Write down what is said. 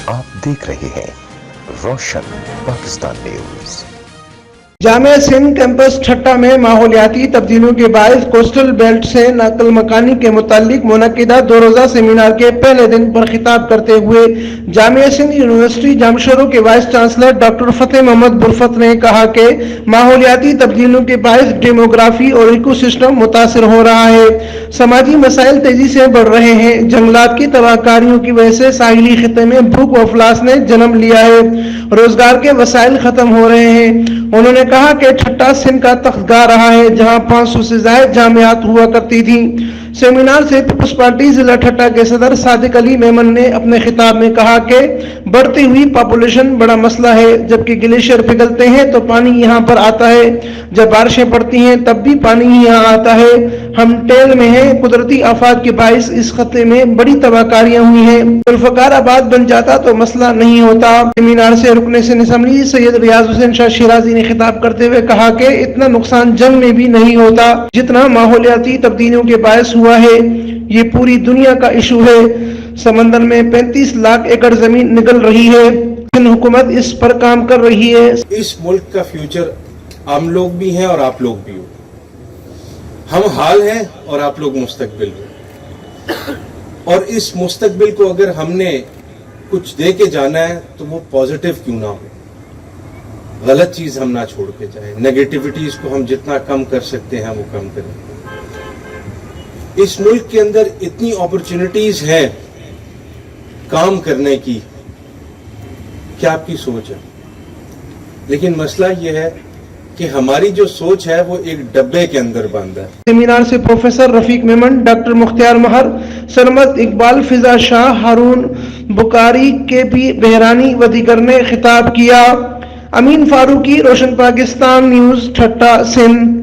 आप देख रहे हैं रोशन पाकिस्तान न्यूज। जामिया सिंध कैंपस ठट्टा में माहौलियाती तब्दीलियों के बायस कोस्टल बेल्ट से नकल मकानी के मुतालिक मुनक्किदा 2 रोज़ा सेमिनार के पहले दिन पर खिताब करते हुए जामिया सिंध यूनिवर्सिटी जामशोरों के वाइस चांसलर डॉक्टर फतेह मोहम्मद बुरफत ने कहा कि माहौलियाती तब्दीलियों के बायस डेमोग्राफी और इकोसिस्टम मुतासिर हो रहा है। समाजी मसाइल तेजी से बढ़ रहे हैं। जंगलात की तबाहकारियों की वजह से साहिली खिते में भूख व अफलास ने जन्म लिया है। रोजगार के वसाइल खत्म हो रहे हैं। उन्होंने कहा कि ठट्टा सिंध का तख्तगाह रहा है, जहां 500 से ज्यादा जामियात हुआ करती थी। सेमिनार से पीपल्स पार्टी जिला ठट्टा के सदर सादिक अली मेमन ने अपने खिताब में कहा कि बढ़ती हुई पॉपुलेशन बड़ा मसला है। जबकि ग्लेशियर पिघलते हैं तो पानी यहाँ पर आता है, जब बारिशें पड़ती हैं तब भी पानी यहाँ आता है। हम टेल में हैं। कुदरती आफात के बाइस इस खत्ते में बड़ी तबाहकारियां हुई हैं। जुल्फकार आबाद बन जाता तो मसला नहीं होता। सेमिनार से रुकने से असम्बली सैयद रियाज हुसैन शाह शिराजी ने खिताब करते हुए कहा कि इतना नुकसान जंग में भी नहीं होता जितना माहौलियाती तब्दीलियों के बायस हुआ है। ये पूरी दुनिया का इशू है। समंदर में 35 लाख एकड़ जमीन निकल रही है। हुकूमत इस पर काम कर रही है। इस मुल्क का फ्यूचर हम लोग भी हैं और आप लोग भी हो। हम हाल हैं और आप लोग मुस्तकबिल हो। और इस मुस्तकबिल को अगर हमने कुछ दे के जाना है तो वो पॉजिटिव क्यों ना हो, गलत चीज हम ना छोड़ के जाए। नेगेटिविटीज को हम जितना कम कर सकते हैं वो कम करें। इस मुल्क के अंदर इतनी अपॉर्चुनिटीज हैं काम करने की, क्या आपकी सोच है? लेकिन मसला ये है कि हमारी जो सोच है वो एक डब्बे के अंदर बंद है। सेमिनार से प्रोफेसर रफीक मेमन, डॉक्टर मुख्तियार महर, सरमद इकबाल, फिजा शाह, हारून बुकारी, केपी बहरानी व दीगर ने खिताब किया। अमीन फारूकी, रोशन पाकिस्तान न्यूज, ठट्टा सिंध।